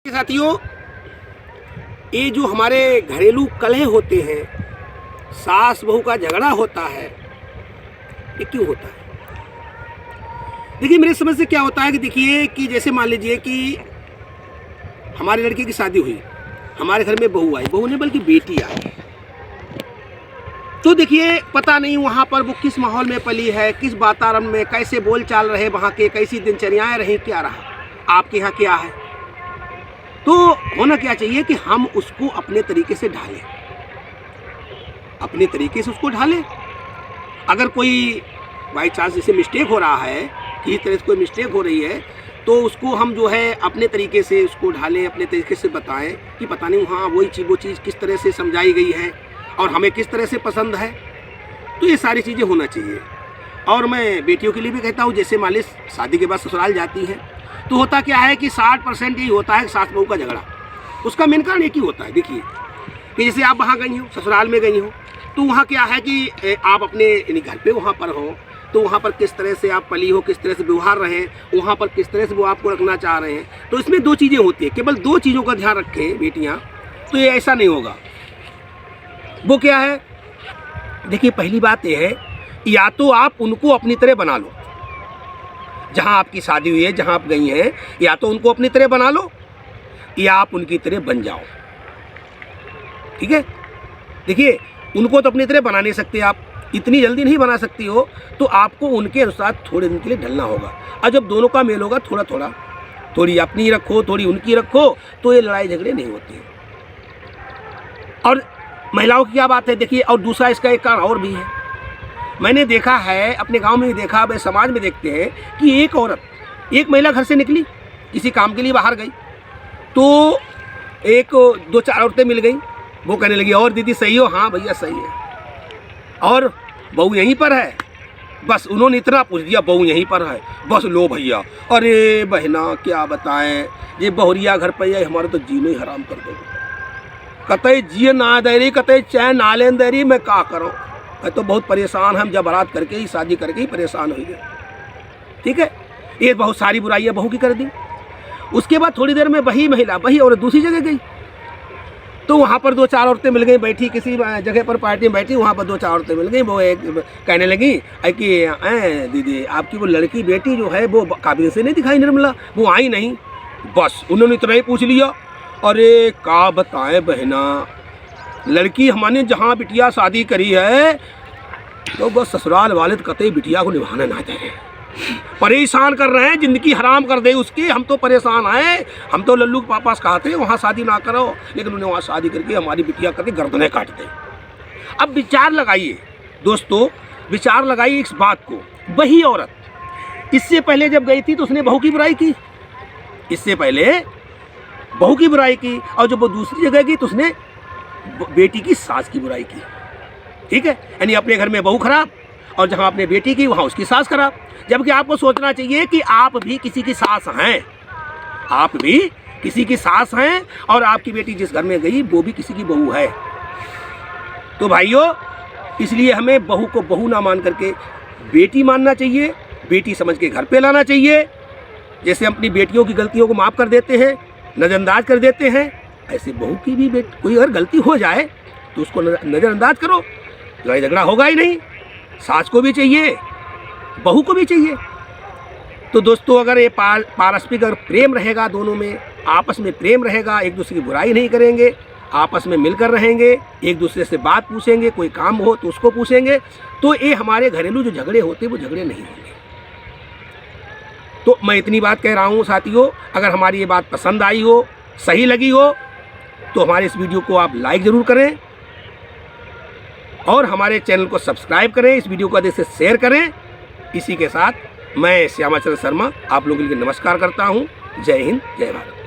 साथियों, ये जो हमारे घरेलू कलह होते हैं, सास बहू का झगड़ा होता है, ये क्यों होता है? देखिए, मेरे समझ से क्या होता है कि देखिए कि जैसे मान लीजिए कि हमारे लड़के की शादी हुई, हमारे घर में बहू आई, बहू ने बल्कि बेटी आई, तो देखिए पता नहीं वहाँ पर वो किस माहौल में पली है, किस वातावरण में, कैसे बोल चाल रहे वहाँ के, कैसी दिनचर्याएं रही, क्या रहा, आपके यहाँ क्या है। तो होना क्या चाहिए कि हम उसको अपने तरीके से ढालें, अपने तरीके से उसको ढालें। अगर कोई बाई चांस जैसे मिस्टेक हो रहा है, किसी तरह से कोई मिस्टेक हो रही है, तो उसको हम जो है अपने तरीके से उसको ढालें, अपने तरीके से बताएं कि पता नहीं हाँ वो चीज़ किस तरह से समझाई गई है और हमें किस तरह से पसंद है। तो ये सारी चीज़ें होना चाहिए। और मैं बेटियों के लिए भी कहता हूँ, जैसे मान ली शादी के बाद ससुराल जाती हैं, तो होता क्या है कि 60% यही होता है सास बहू का झगड़ा। उसका मेन कारण एक ही होता है। देखिए कि जैसे आप वहाँ गई हो, ससुराल में गई हो, तो वहाँ क्या है कि आप अपने घर पे वहाँ पर हो, तो वहाँ पर किस तरह से आप पली हो, किस तरह से व्यवहार रहे, वहाँ पर किस तरह से वो आपको रखना चाह रहे हैं। तो इसमें दो चीज़ें होती है, केवल दो चीज़ों का ध्यान रखें बेटियाँ, तो ये ऐसा नहीं होगा। वो क्या है? देखिए, पहली बात यह है, या तो आप उनको अपनी तरह बना लो, जहाँ आपकी शादी हुई है, जहाँ आप गई हैं, या तो उनको अपनी तरह बना लो या आप उनकी तरह बन जाओ। ठीक है? देखिए, उनको तो अपनी तरह बना नहीं सकते, आप इतनी जल्दी नहीं बना सकती हो, तो आपको उनके अनुसार थोड़े दिन के लिए ढलना होगा। और जब दोनों का मेल होगा, थोड़ा थोड़ा, थोड़ी अपनी रखो, थोड़ी उनकी रखो, तो ये लड़ाई झगड़े नहीं होते। और महिलाओं की क्या बात है, देखिए, और दूसरा इसका एक कारण और भी है। मैंने देखा है, अपने गांव में भी देखा, मैं समाज में देखते हैं कि एक औरत, एक महिला घर से निकली, किसी काम के लिए बाहर गई, तो एक दो चार औरतें मिल गई, वो कहने लगी, और दीदी सही हो? हाँ भैया सही है। और बहू यहीं पर है? बस उन्होंने इतना पूछ दिया, बहू यहीं पर है? बस लो भैया। अरे बहना क्या बताएं, ये बहुरिया घर पर है, हमारे तो जीने ही हराम कर दो। कतई जिए ना दे रही, कतई चैन ना लेन दे रही, मैं क्या करूँ? मैं तो बहुत परेशान, हम जब बारात करके ही, शादी करके ही परेशान हो गए। ठीक है? ये बहुत सारी बुराइयाँ बहू की कर दी। उसके बाद थोड़ी देर में वही महिला, वही औरत दूसरी जगह गई, तो वहाँ पर दो चार औरतें मिल गई, बैठी किसी जगह पर पार्टी में बैठी, वहाँ पर दो चार औरतें मिल गई। वो एक कहने लगी कि दीदी आपकी वो लड़की बेटी जो है वो काबिल से नहीं दिखाई निर्मला, वो आई नहीं। बस उन्होंने इतना ही पूछ लिया। अरे क्या बताएं बहना, लड़की हमारे जहाँ बिटिया शादी करी है, तो बस ससुराल वाले तो कतई बिटिया को निभाना ना चाहे, परेशान कर रहे हैं, ज़िंदगी हराम कर दे उसकी। हम तो परेशान हैं, हम तो लल्लू के पापा से कहते हैं वहाँ शादी ना करो, लेकिन उन्हें वहाँ शादी करके हमारी बिटिया करके गर्दनें काट दे। अब विचार लगाइए दोस्तों, विचार लगाइए इस बात को। वही औरत इससे पहले जब गई थी तो उसने बहू की बुराई की, इससे पहले बहू की बुराई की, और जब वो दूसरी जगह गई तो उसने बेटी की सास की बुराई की। ठीक है? यानी अपने घर में बहू खराब, और जहाँ अपने बेटी की वहाँ उसकी सास खराब। जबकि आपको सोचना चाहिए कि आप भी किसी की सास हैं, आप भी किसी की सास हैं, और आपकी बेटी जिस घर में गई वो भी किसी की बहू है। तो भाइयों, इसलिए हमें बहू को बहू ना मान करके बेटी मानना चाहिए, बेटी समझ के घर पे लाना चाहिए। जैसे हम अपनी बेटियों की गलतियों को माफ़ कर देते हैं, नज़रअंदाज कर देते हैं, ऐसे बहू की भी कोई अगर गलती हो जाए तो उसको नज़रअंदाज करो, लड़ाई झगड़ा होगा ही नहीं। सास को भी चाहिए, बहू को भी चाहिए। तो दोस्तों, अगर ये पारस्परिक अगर प्रेम रहेगा, दोनों में आपस में प्रेम रहेगा, एक दूसरे की बुराई नहीं करेंगे, आपस में मिलकर रहेंगे, एक दूसरे से बात पूछेंगे, कोई काम हो तो उसको पूछेंगे, तो ये हमारे घरेलू जो झगड़े होते हैं वो झगड़े नहीं होंगे। तो मैं इतनी बात कह रहा हूँ साथियों, अगर हमारी ये बात पसंद आई हो, सही लगी हो, तो हमारे इस वीडियो को आप लाइक ज़रूर करें और हमारे चैनल को सब्सक्राइब करें, इस वीडियो को अधिक से शेयर करें। इसी के साथ मैं श्यामाचरण शर्मा आप लोगों के लिए नमस्कार करता हूँ। जय हिंद, जय भारत।